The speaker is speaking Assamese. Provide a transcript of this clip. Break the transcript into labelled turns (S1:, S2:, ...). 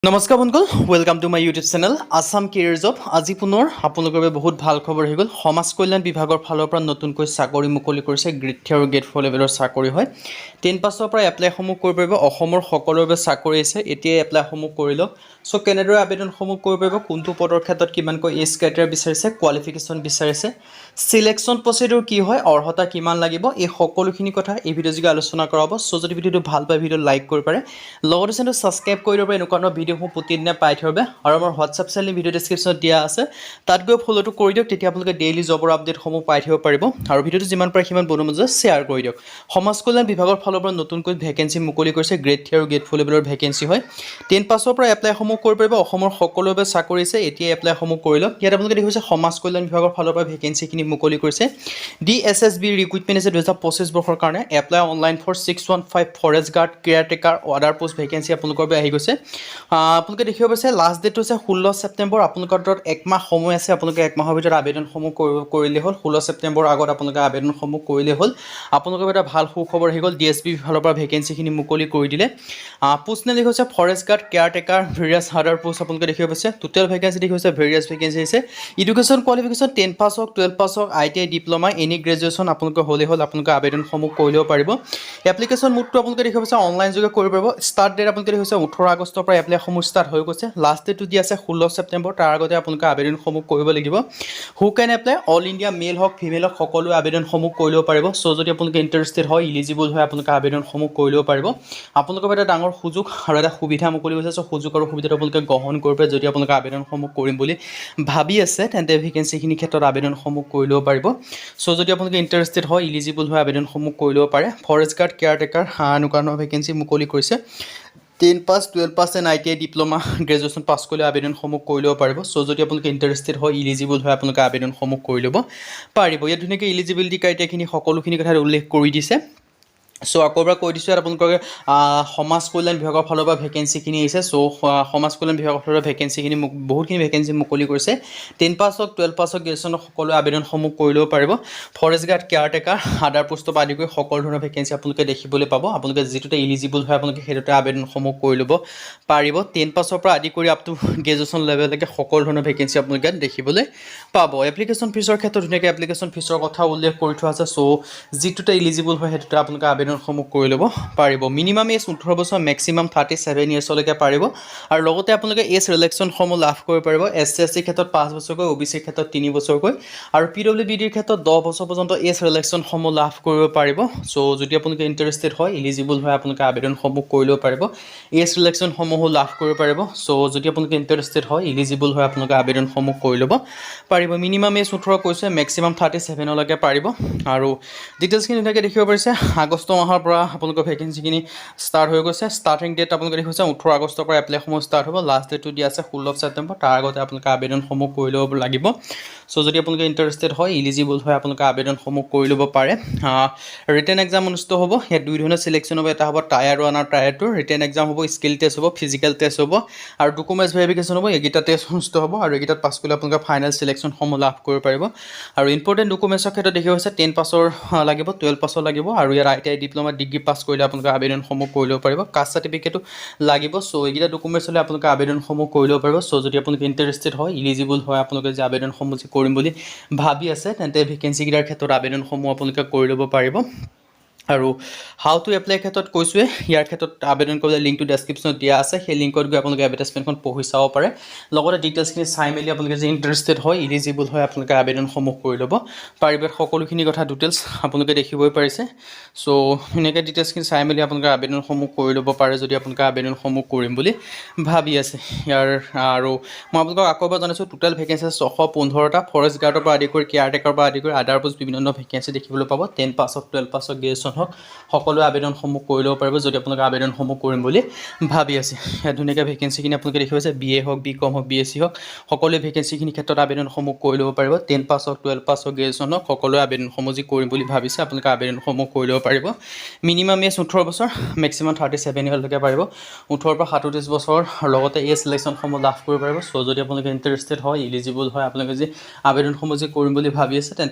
S1: নমস্কাৰ বন্ধুসকল welcome to my YouTube channel Assam career job আজি পুনৰ আপোনালোকৰ বাবে বহুত ভাল খবৰ হৈ গ'ল সমাজ কল্যাণ বিভাগৰ ফালৰ পৰা নতুনকৈ চাকৰি মুকলি কৰিছে গ্ৰেড 3 আৰু গ্ৰেড 4 লেভেলৰ চাকৰি হয় 10 পাছৰ পৰা এপ্লাইসমূহ কৰিব পাৰিব অসমৰ সকলোৰে বাবে চাকৰি আছে এতিয়া এপ্লাইসমূহ কৰি লওক সো কেনেদৰে আবেদনসমূহ কৰিব পাৰিব কোনটো পদৰ ক্ষেত্ৰত কিমানকৈ এজ ক্ৰাইটেৰিয়া বিচাৰিছে কোৱালিফিকেশ্যন বিচাৰিছে সিলেকশ্যন প্ৰচিডিউৰ কি হয় অৰ্হতা কিমান লাগিব এই সকলোখিনি কথা এই ভিডিঅ' যোগে আলোচনা কৰা হ'ব সো যদি ভিডিঅ'টো ভাল পায় ভিডিঅ' লাইক কৰিব পাৰে লগতে চেনেলটো সাবস্ক্ৰাইব কৰি দিব পাৰে এনেকুৱা ভিডিঅ'সমূহ প্ৰতিদিনে পাই থাকিব আৰু আমাৰ হোৱাটছআপ চেনেল ভিডিঅ' ডেছক্ৰিপশ্যনত দিয়া আছে তাত গৈ ফলোটো কৰি দিয়ক তেতিয়া আপোনালোকে ডেইলি জবৰ আপডেটসমূহ পাই থাকিব পাৰিব আৰু ভিডিঅ'টো যিমান পাৰে সিমান বন্ধু মাজত শ্বেয়াৰ কৰি দিয়ক সমাজ কল্যাণ বিভাগৰ ফালৰ পৰা নতুনকৈ ভেকেন্সি মুকলি কৰিছে গ্ৰেড 3 আৰু গ্ৰেড 4 লেভেলৰ ভেকেন্সি হয় 10 পাছৰ পৰা এপ্লাইসমূহ কৰিব পাৰিব অসমৰ সকলোৰে বাবে চাকৰি আছে এতিয়া এপ্লাইসমূহ কৰি লওক ইয়াত আপোনালোকে দেখিছে সমাজ কল্যাণ বিভাগৰ ফালৰ পৰা ভেকেন্সিখিনি মুকলি কৰিছে DSSB ৰিক্ৰুটমেণ্ট আছে 2025 বৰ্ষৰ কাৰণে apply online for 615 forest guard caretaker other post vacancy আপোনালোকৰ বাবে আহি গৈছে আপোনালোকে দেখিব পাইছে লাষ্ট ডেট হৈছে 16 ছেপ্টেম্বৰ আপোনালোকৰ হাতত এক মাহ সময় আছে আপোনালোকে এক মাহৰ ভিতৰত আবেদনসমূহ কৰিলে হ'ল 16 ছেপ্টেম্বৰ আগত আপোনালোকে আবেদনসমূহ কৰিলে হ'ল আপোনালোকৰ এটা ভাল সুখবৰ হৈ গ'ল DSB ফালৰ পৰা ভেকেন্সিখিনি মুকলি কৰি দিলে পোষ্ট নেম লিখা হৈছে ফৰেষ্ট গাৰ্ড কেয়াৰটেকাৰ ভেৰিয়াছ আদাৰ পোষ্ট আপোনালোকে দেখিব পাইছে টোটেল ভেকেন্সি দেখি হৈছে ভেৰিয়াছ ভেকেন্সি আছে এডুকেশ্যন কোৱালিফিকেশ্যন 10 পাছ হওক 12 পাছ হওক ITI ডিপ্লোমা এনি গ্ৰেজুৱেশ্যন আপোনালোকে হ'লে হ'ল আপোনালোকে আবেদনসমূহ কৰি ল'ব পাৰিব এপ্লিকেশ্যন মোডটো আপোনালোকে দেখিব পাইছে অনলাইন যোগে কৰিব পাৰিব ষ্টাৰ্ট ডেট আপোনালোকে দেখিব পাইছে 18 আগষ্টৰ পৰা এপ্লাইসমূহ ষ্টাৰ্ট হৈ গৈছে লাষ্ট ডেটটো দি আছে 16 ছেপ্টেম্বৰ তাৰ আগতে আপোনালোকে আবেদনসমূহ কৰিব লাগিব হু কেন এপ্লাই অল ইণ্ডিয়া মেল হওক ফিমেল হওক সকলো আবেদনসমূহ কৰি ল'ব পাৰিব সো যদি আপোনালোকে ইণ্টাৰেষ্টেড হয় ইলিজিবল হয় আপোনালোকে আবেদনসমূহ কৰি ল'ব পাৰিব আপোনালোকৰ এটা ডাঙৰ সুযোগ আৰু এটা সুবিধা মুকলি হৈছে সো সুযোগ আৰু সুবিধাটো আপোনালোকে গ্ৰহণ কৰিব পাৰে যদি আপোনালোকে আবেদনসমূহ কৰিম বুলি ভাবি আছে তেন্তে ভেকেন্সিখিনি ক্ষেত্ৰত আবেদনসমূহ কৰি ল'ব পাৰিব সো যদি আপোনালোকে ইণ্টাৰেষ্টেড হয় ইলিজিবল হয় আবেদনসমূহ কৰি ল'ব পাৰে ফৰেষ্ট গাৰ্ড কেয়াৰটেকাৰ এনেকুৱা ভেকেন্সি মুকলি কৰিছে 10 পাছ 12 পাছ and ITI diploma graduation pass কৰিলে আবেদনসমূহ কৰি ল'ব পাৰিব সো যদি আপোনালোকে ইণ্টাৰেষ্টেড হয় ইলিজিবল হয় আপোনালোকে আবেদনসমূহ কৰি ল'ব পাৰিব ইয়াত ধুনীয়াকৈ ইলিজিবিলিটি ক্ৰাইটেৰিয়াখিনি সকলোখিনি কথা উল্লেখ কৰি দিছে সো আকৌ এবাৰ কৈ দিছোঁ আপোনালোকে সমাজ কল্যাণ বিভাগৰ ফালৰ পৰা ভেকেন্সিখিনি আহিছে সো সমাজ কল্যাণ বিভাগৰ ফালৰ পৰা ভেকেন্সিখিনি বহুতখিনি ভেকেন্সি মুকলি কৰিছে 10 পাছ হওক 12 পাছ হওক গ্ৰেজুৱেশ্যন সকলো আবেদনসমূহ কৰি ল'ব পাৰিব ফৰেষ্ট গাৰ্ড কেয়াৰটেকাৰ আদাৰ পোষ্টৰ পৰা আদি কৰি সকলো ধৰণৰ ভেকেন্সি আপোনালোকে দেখিবলৈ পাব আপোনালোকে যিটোতে ইলিজিবল হয় আপোনালোকে সেইটোতে আবেদনসমূহ কৰি ল'ব পাৰিব 10 পাছৰ পৰা আদি কৰি আপ টু গ্ৰেজুৱেশ্যন লেভেললৈকে সকলো ধৰণৰ ভেকেন্সি আপোনালোকে দেখিবলৈ পাব এপ্লিকেশ্যন ফিজৰ ক্ষেত্ৰত ধুনীয়াকৈ এপ্লিকেশ্যন ফিজৰ কথা উল্লেখ কৰি থোৱা আছে সো যিটোতে ইলিজিবল হয় সেইটোতে আপোনালোকে আবেদনসমূহ কৰি ল'ব পাৰিব মিনিমাম এজ 18 বছৰ মেক্সিমাম 37 ইয়াৰ্ছলৈকে পাৰিব আৰু লগতে আপোনালোকে এজ ৰিলেক্সনসমূহ লাভ কৰিব পাৰিব SC ক্ষেত্ৰত 5 বছৰকৈ OBC ক্ষেত্ৰত 3 বছৰকৈ আৰু PWBDৰ ক্ষেত্ৰত 10 বছৰ পৰ্যন্ত এজ ৰিলেক্সনসমূহ লাভ কৰিব পাৰিব সো যদি আপোনালোকে ইণ্টাৰেষ্টেড হয় ইলিজিবল হয় আপোনালোকে আবেদনসমূহ কৰি ল'ব পাৰিব এজ ৰিলেক্সনসমূহ লাভ কৰিব পাৰিব সো যদি আপোনালোকে ইণ্টাৰেষ্টেড হয় ইলিজিবল হয় আপোনালোকে আবেদনসমূহ কৰি ল'ব পাৰিব মিনিমাম এজ 18 কৈছে মেক্সিমাম 37 লৈকে পাৰিব আৰু ডিটেইলছখিনি ধুনীয়াকৈ দেখিব পাৰিছে আগষ্ট মাহৰ পৰা আপোনালোকৰ ভেকেন্সিখিনি ষ্টাৰ্ট হৈ গৈছে ষ্টাৰ্টিং ডেট আপোনালোকে দেখিছে 18 আগষ্টৰ পৰা এপ্লাইসমূহ ষ্টাৰ্ট হ'ব লাষ্ট ডেটটো দিয়া আছে 16 ছেপ্টেম্বৰ তাৰ আগতে আপোনালোকে আবেদনসমূহ কৰি ল'ব লাগিব সো যদি আপোনালোকে ইণ্টাৰেষ্টেড হয় ইলিজিবল হয় আপোনালোকে আবেদনসমূহ কৰি ল'ব পাৰে ৰিটেন এক্সাম অনুষ্ঠিত হ'ব ইয়াত দুই ধৰণৰ চিলেকশ্যন হ'ব এটা হ'ব টায়াৰ 1 আৰু টায়াৰ 2 ৰিটেন এক্সাম হ'ব স্কিল টেষ্ট হ'ব ফিজিকেল টেষ্ট হ'ব আৰু ডকুমেণ্টছ ভেৰিফিকেশ্যন হ'ব এইকেইটা টেষ্ট অনুষ্ঠিত হ'ব আৰু এইকেইটাত পাছ কৰিলে আপোনালোকে ফাইনেল চিলেকশ্যনসমূহ লাভ কৰিব পাৰিব আৰু ইম্পৰ্টেণ্ট ডকুমেণ্টছৰ ক্ষেত্ৰত দেখিব হৈছে 10 পাছৰ লাগিব 12 পাছৰ লাগিব আৰু ইয়াৰ ITI ডিপ্লোমা ডিগ্ৰী পাছ কৰিলে আপোনালোকে আবেদনসমূহ কৰি ল'ব পাৰিব কাষ্ট চাৰ্টিফিকেটো লাগিব সো এইকেইটা ডকুমেণ্টছ হ'লে আপোনালোকে আবেদনসমূহ কৰি ল'ব পাৰিব সো যদি আপোনালোকে ইণ্টাৰেষ্টেড হয় ইলিজিবল হয় আপোনালোকে যে আবেদনসমূহ যে কৰিম বুলি ভাবি আছে তেন্তে ভেকেন্সিকেইটাৰ ক্ষেত্ৰত আবেদনসমূহ আপোনালোকে কৰি ল'ব পাৰিব আৰু হাউ টু এপ্লাই ক্ষেত্ৰত কৈছোৱে ইয়াৰ ক্ষেত্ৰত আবেদন কৰিবলৈ লিংকটো ডেছক্ৰিপশ্যনত দিয়া আছে সেই লিংকত গৈ আপোনালোকে এডভাৰটাইজমেণ্টখন পঢ়ি চাব পাৰে লগতে ডিটেইলছখিনি চাই মেলি আপোনালোকে যে ইণ্টাৰেষ্টেড হয় ইলিজিবল হয় আপোনালোকে আবেদনসমূহ কৰি ল'ব পাৰিব সকলোখিনি কথা ডিটেইলছ আপোনালোকে দেখিবই পাৰিছে সো ধুনীয়াকৈ ডিটেইলছখিনি চাই মেলি আপোনালোকে আবেদনসমূহ কৰি ল'ব পাৰে যদি আপোনালোকে আবেদনসমূহ কৰিম বুলি ভাবি আছে ইয়াৰ আৰু মই আপোনালোকক আকৌ এবাৰ জনাইছোঁ টোটেল ভেকেন্সি 615টা ফৰেষ্ট গাৰ্ডৰ পৰা আদি কৰি কেয়াৰটেকাৰ পৰা আদি কৰি আদাৰ পোষ্ট বিভিন্ন ভেকেন্সি দেখিবলৈ পাব 10 পাছ হওক 12 পাছ হওক গ্ৰেজুৱেশ্যন হওক সকলো আবেদনসমূহ কৰি ল'ব পাৰিব যদি আপোনালোকে আবেদনসমূহ কৰিম বুলি ভাবি আছে ইয়াত ধুনীয়াকৈ ভেকেন্সিখিনি আপোনালোকে দেখিব আছে BA হওক BCom হওক BSc হওক সকলোৱে ভেকেন্সিখিনি ক্ষেত্ৰত আবেদনসমূহ কৰি ল'ব পাৰিব 10 পাছ হওক 12 পাছ হওক গ্ৰেজুৱেশ্যন হওক সকলোৱে আবেদনসমূহ যি কৰিম বুলি ভাবিছে আপোনালোকে আবেদনসমূহ কৰি ল'ব পাৰিব মিনিমাম এজ 18 বছৰ মেক্সিমাম 37 ইয়াৰলৈকে পাৰিব 18 পৰা 37 বছৰ লগতে এজ ছিলেকশ্যনসমূহ লাভ কৰিব পাৰিব সো যদি আপোনালোকে ইণ্টাৰেষ্টেড হয় ইলিজিবল হয় আপোনালোকে যে আবেদনসমূহ যে কৰিম বুলি ভাবি আছে তেন্তে